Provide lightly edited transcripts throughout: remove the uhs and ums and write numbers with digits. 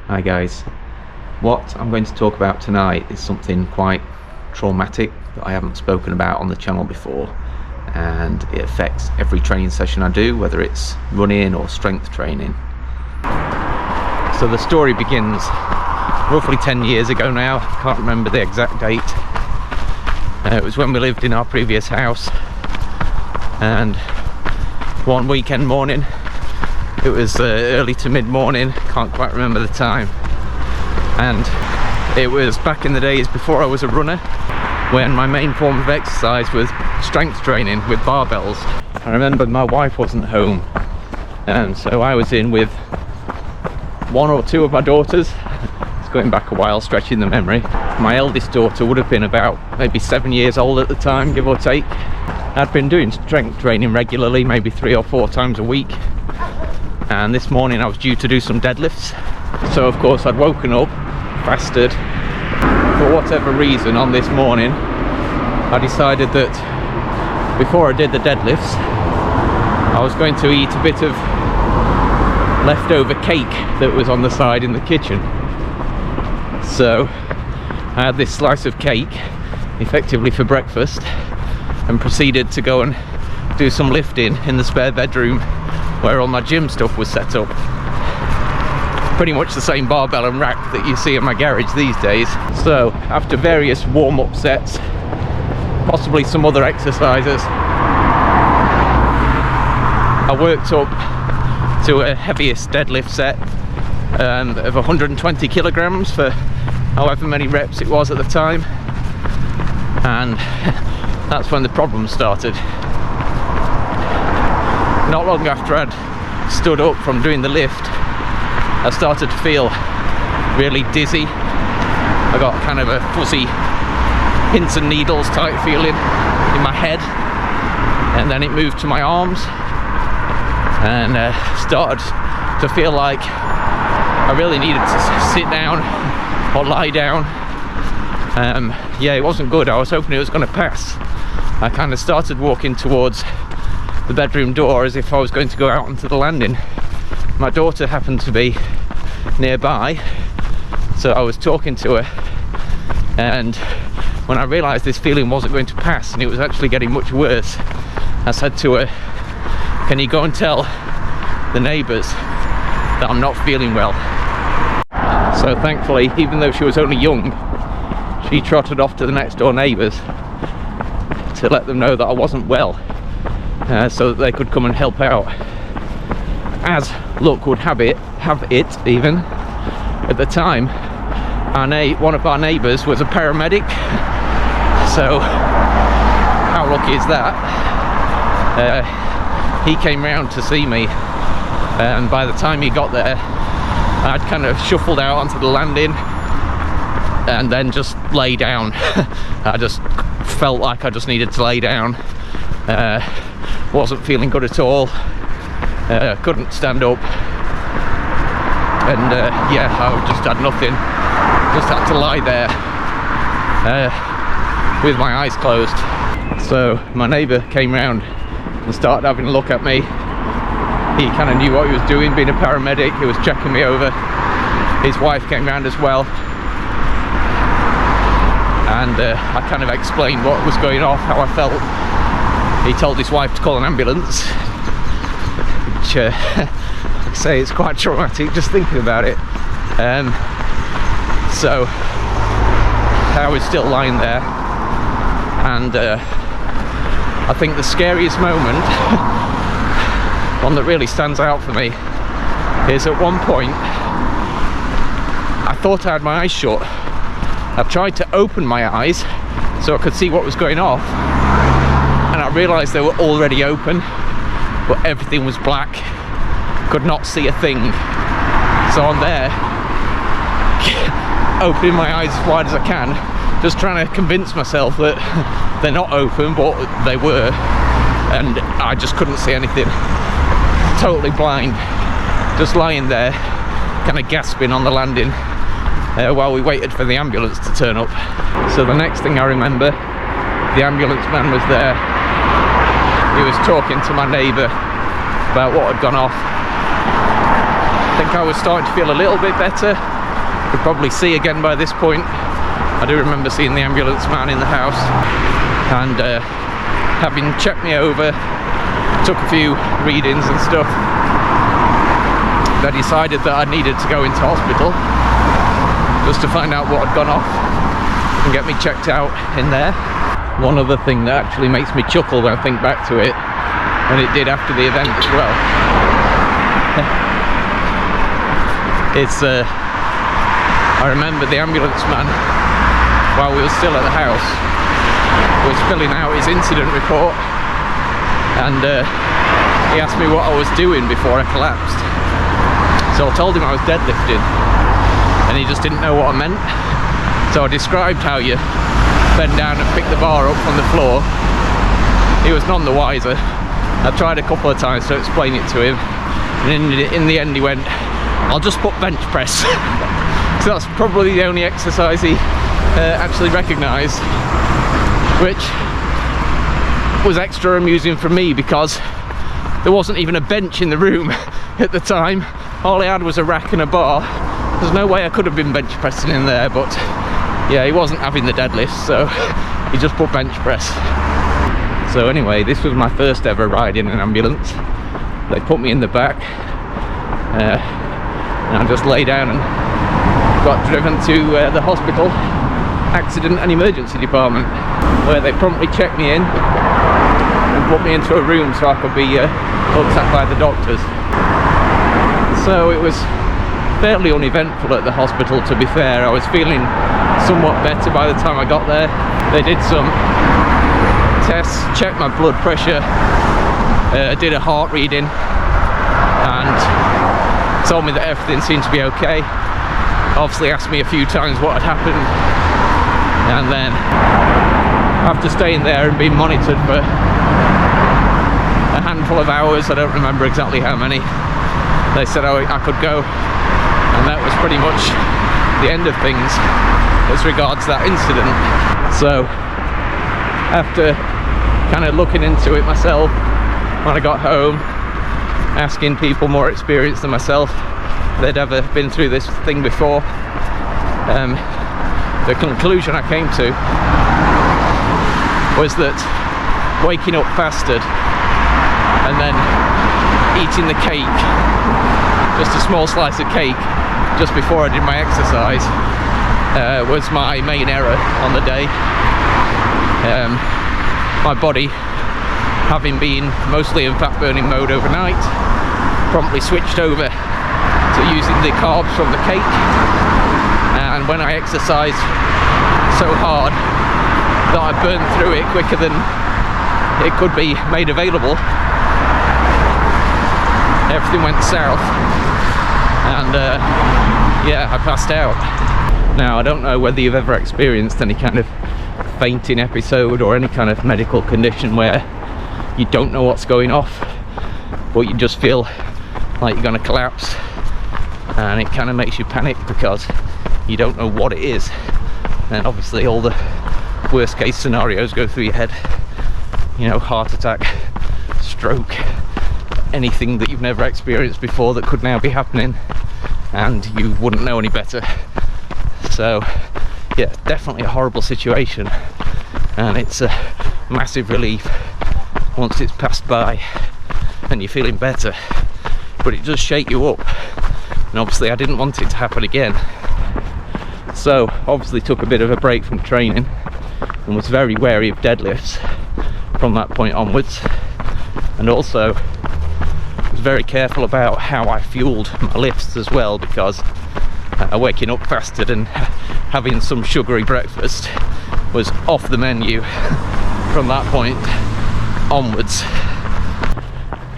Hi guys, what I'm going to talk about tonight is something quite traumatic that I haven't spoken about on the channel before, and it affects every training session I do, whether it's running or strength training. So the story begins roughly 10 years ago now, I can't remember the exact date. It was when we lived in our previous house, and one weekend morning, it was early to mid-morning, can't quite remember the time, and it was back in the days before I was a runner, when my main form of exercise was strength training with barbells. I remember my wife wasn't home, and so I was in with one or two of my daughters. It's going back a while, stretching the memory. My eldest daughter would have been about maybe 7 years old at the time, give or take. I'd been doing strength training regularly, maybe 3 or 4 times a week, and this morning I was due to do some deadlifts. So of course I'd woken up, fasted. For whatever reason on this morning I decided that before I did the deadlifts I was going to eat a bit of leftover cake that was on the side in the kitchen. So I had this slice of cake effectively for breakfast and proceeded to go and do some lifting in the spare bedroom where all my gym stuff was set up. Pretty much the same barbell and rack that you see in my garage these days. So after various warm-up sets, possibly some other exercises, I worked up to a heaviest deadlift set of 120 kilograms for however many reps it was at the time, and that's when the problem started. Not long after I'd stood up from doing the lift, I started to feel really dizzy. I got kind of a fuzzy pins and needles type feeling in my head, and then it moved to my arms, and started to feel like I really needed to sit down or lie down. Yeah, it wasn't good. I was hoping it was going to pass. I kind of started walking towards the bedroom door as if I was going to go out onto the landing. My daughter happened to be nearby, so I was talking to her, and when I realised this feeling wasn't going to pass and it was actually getting much worse, I said to her, "Can you go and tell the neighbours that I'm not feeling well?" So thankfully, even though she was only young, she trotted off to the next door neighbours to let them know that I wasn't well, so that they could come and help out. As luck would have it even, at the time, one of our neighbours was a paramedic, so how lucky is that? He came round to see me, and by the time he got there, I'd kind of shuffled out onto the landing and then just lay down. I just felt like I just needed to lay down. Wasn't feeling good at all. Couldn't stand up, and yeah, I just had nothing. Just had to lie there with my eyes closed. So my neighbour came round and started having a look at me. He kind of knew what he was doing, being a paramedic. He was checking me over. His wife came round as well, and I kind of explained what was going off, how I felt. He told his wife to call an ambulance, which like I say, it's quite traumatic just thinking about it. So I was still lying there, and I think the scariest moment, one that really stands out for me, is at one point I thought I had my eyes shut. I tried to open my eyes so I could see what was going off, and I realised they were already open, but everything was black. Could not see a thing. So I'm there opening my eyes as wide as I can, just trying to convince myself that they're not open, but they were, and I just couldn't see anything. Totally blind, just lying there kind of gasping on the landing while we waited for the ambulance to turn up. So the next thing I remember, the ambulance man was there, he was talking to my neighbour about what had gone off. I think I was starting to feel a little bit better. Could probably see again by this point. I do remember seeing the ambulance man in the house, and having checked me over, took a few readings and stuff, I decided that I needed to go into hospital just to find out what had gone off and get me checked out in there. One other thing that actually makes me chuckle when I think back to it, and it did after the event as well, it's I remember the ambulance man, while we were still at the house, was filling out his incident report, and he asked me what I was doing before I collapsed. So I told him I was deadlifting, and he just didn't know what I meant. So I described how you bend down and pick the bar up from the floor. He was none the wiser. I tried a couple of times to explain it to him, and in the end he went, "I'll just put bench press." So that's probably the only exercise he actually recognised, which was extra amusing for me because there wasn't even a bench in the room at the time. All I had was a rack and a bar. There's no way I could have been bench pressing in there, but yeah, he wasn't having the deadlift, so he just put bench press. So anyway, this was my first ever ride in an ambulance. They put me in the back, and I just lay down and got driven to the hospital accident and emergency department, where they promptly checked me in and put me into a room so I could be looked at by the doctors. So it was fairly uneventful at the hospital, to be fair. I was feeling somewhat better by the time I got there. They did some tests, checked my blood pressure, did a heart reading, and told me that everything seemed to be okay. Obviously asked me a few times what had happened, and then after staying there and being monitored for a handful of hours, I don't remember exactly how many, they said I could go, and that was pretty much the end of things as regards that incident. So after kind of looking into it myself, when I got home, asking people more experienced than myself if they'd ever been through this thing before, the conclusion I came to was that waking up fasted and then eating the cake, just a small slice of cake, just before I did my exercise, was my main error on the day. My body, having been mostly in fat burning mode overnight, promptly switched over to using the carbs from the cake, and when I exercised so hard that I burned through it quicker than it could be made available, everything went south, and yeah, I passed out. Now, I don't know whether you've ever experienced any kind of fainting episode or any kind of medical condition where you don't know what's going off, but you just feel like you're going to collapse, and it kind of makes you panic because you don't know what it is, and obviously all the worst case scenarios go through your head, you know, heart attack, stroke, anything that you've never experienced before that could now be happening, and you wouldn't know any better. So yeah, definitely a horrible situation, and it's a massive relief once it's passed by and you're feeling better, but it does shake you up, and obviously I didn't want it to happen again. So obviously took a bit of a break from training and was very wary of deadlifts from that point onwards, and also was very careful about how I fueled my lifts as well, because waking up fasted and having some sugary breakfast was off the menu from that point onwards.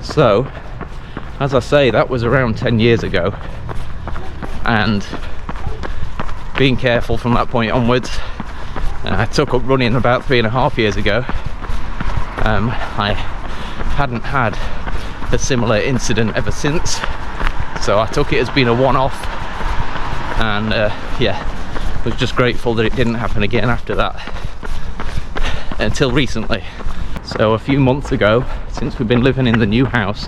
So as I say, that was around 10 years ago, and being careful from that point onwards. I took up running about 3.5 years ago. I hadn't had a similar incident ever since, so I took it as being a one-off, and yeah, was just grateful that it didn't happen again after that, until recently. So a few months ago, since we've been living in the new house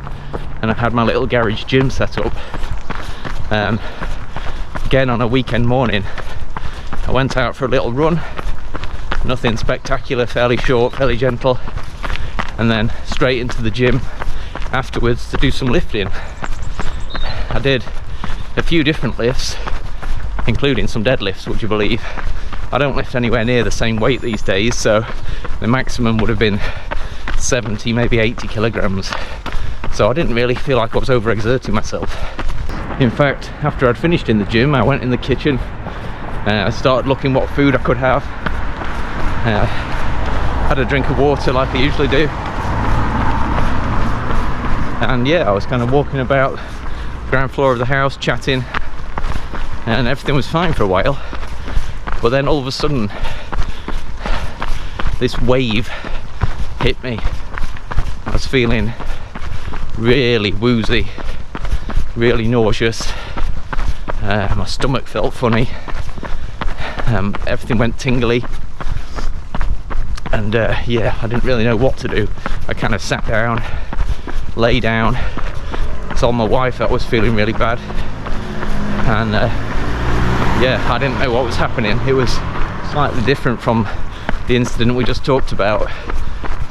and I've had my little garage gym set up, again on a weekend morning I went out for a little run. Nothing spectacular, fairly short, fairly gentle, and then straight into the gym afterwards to do some lifting. I did a few different lifts, including some deadlifts, would you believe. I don't lift anywhere near the same weight these days, so the maximum would have been 70, maybe 80 kilograms. So I didn't really feel like I was overexerting myself. In fact, after I'd finished in the gym, I went in the kitchen. I started looking what food I could have. Had a drink of water like I usually do. And yeah, I was kind of walking about the ground floor of the house, chatting, and everything was fine for a while. But then all of a sudden, this wave hit me. I was feeling really woozy, really nauseous. My stomach felt funny. Everything went tingly. And yeah, I didn't really know what to do. I kind of sat down, lay down, told my wife I was feeling really bad. And yeah, I didn't know what was happening. It was slightly different from the incident we just talked about.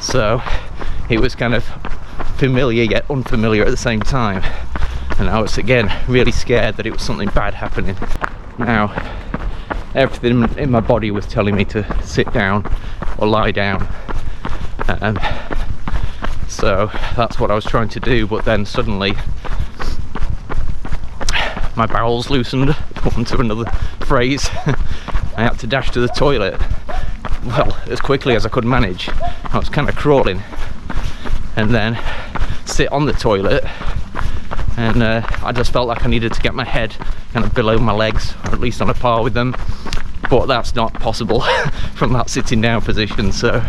So it was kind of familiar yet unfamiliar at the same time. And I was again really scared that it was something bad happening. Now, everything in my body was telling me to sit down or lie down. So that's what I was trying to do, but then suddenly my bowels loosened, onto another phrase. I had to dash to the toilet, well, as quickly as I could manage. I was kind of crawling, and then sit on the toilet, and I just felt like I needed to get my head kind of below my legs, or at least on a par with them, but that's not possible from that sitting down position. So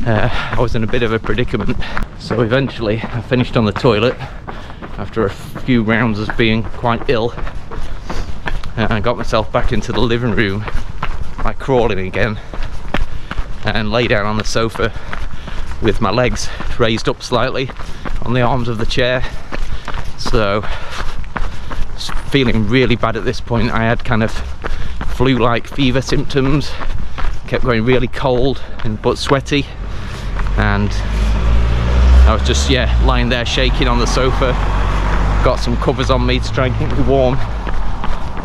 I was in a bit of a predicament. So eventually I finished on the toilet after a few rounds of being quite ill. I got myself back into the living room by crawling again, and lay down on the sofa with my legs raised up slightly on the arms of the chair. So feeling really bad at this point. I had kind of flu-like fever symptoms, kept going really cold but sweaty, and I was just, yeah, lying there shaking on the sofa. Got some covers on me to try and keep me warm,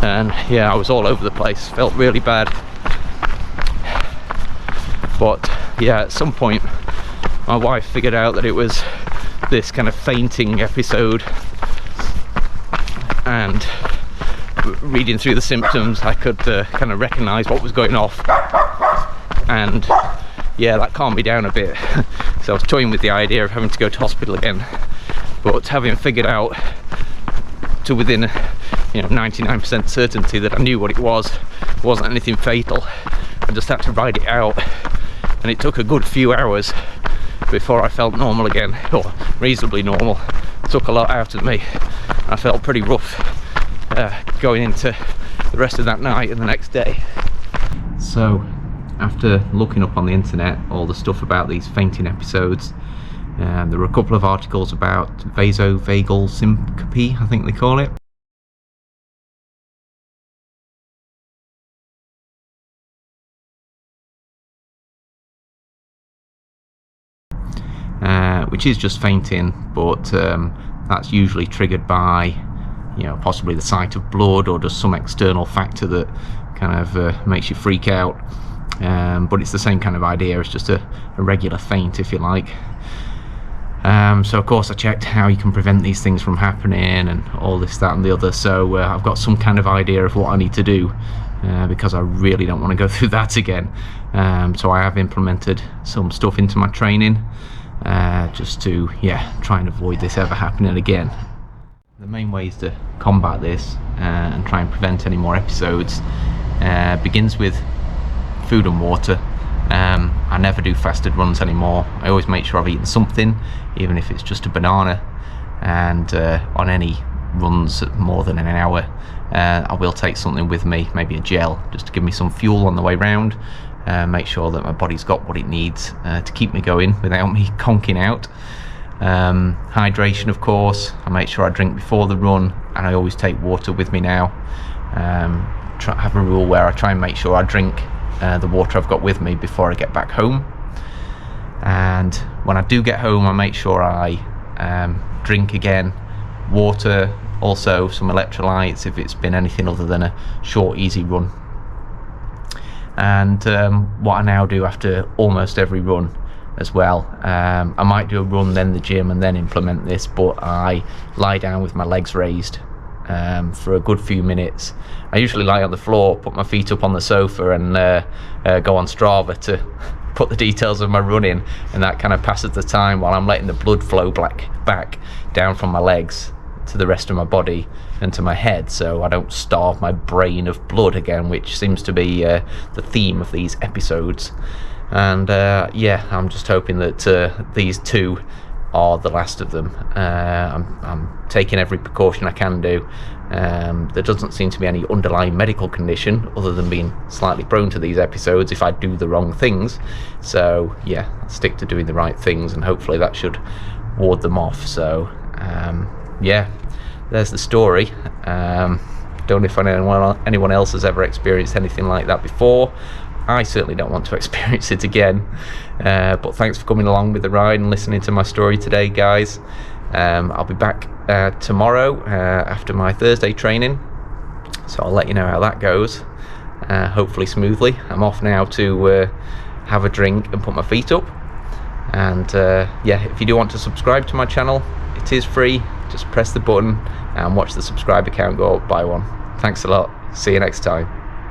and yeah, I was all over the place, felt really bad. But yeah, at some point my wife figured out that it was this kind of fainting episode, and reading through the symptoms I could kind of recognise what was going off, and yeah, that calmed me down a bit. So I was toying with the idea of having to go to hospital again, but having figured out to within 99% certainty that I knew what it wasn't anything fatal, I just had to ride it out. And it took a good few hours before I felt normal again, or reasonably normal. It took a lot out of me. I felt pretty rough going into the rest of that night and the next day. So after looking up on the internet all the stuff about these fainting episodes, there were a couple of articles about vasovagal syncope, I think they call it. Which is just fainting, but that's usually triggered by, possibly the sight of blood or just some external factor that kind of makes you freak out. But it's the same kind of idea. It's just a regular faint, if you like. So of course I checked how you can prevent these things from happening and all this, that and the other. So I've got some kind of idea of what I need to do, because I really don't want to go through that again. So I have implemented some stuff into my training, just to try and avoid this ever happening again. The main ways to combat this and try and prevent any more episodes begins with food and water. I never do fasted runs anymore. I always make sure I've eaten something, even if it's just a banana, and on any runs more than an hour I will take something with me, maybe a gel, just to give me some fuel on the way round. make sure that my body's got what it needs to keep me going without me conking out. Hydration, of course, I make sure I drink before the run, and I always take water with me now. Have a rule where I try and make sure I drink the water I've got with me before I get back home. And when I do get home, I make sure I drink again, water, also some electrolytes if it's been anything other than a short, easy run. And what I now do after almost every run as well, I might do a run, then the gym, and then implement this, but I lie down with my legs raised for a good few minutes. I usually lie on the floor, put my feet up on the sofa, and go on Strava to put the details of my running, and that kind of passes the time while I'm letting the blood flow back down from my legs to the rest of my body and to my head, so I don't starve my brain of blood again, which seems to be the theme of these episodes. And yeah, I'm just hoping that these two are the last of them. I'm taking every precaution I can do. There doesn't seem to be any underlying medical condition other than being slightly prone to these episodes if I do the wrong things. So yeah, I'll stick to doing the right things, and hopefully that should ward them off. So yeah, there's the story. Don't know if anyone else has ever experienced anything like that before. I certainly don't want to experience it again, but thanks for coming along with the ride and listening to my story today, guys. I'll be back tomorrow after my Thursday training, so I'll let you know how that goes, hopefully smoothly. I'm off now to have a drink and put my feet up, and yeah, if you do want to subscribe to my channel, it is free. Just press the button and watch the subscriber count go up by one. Thanks a lot. See you next time.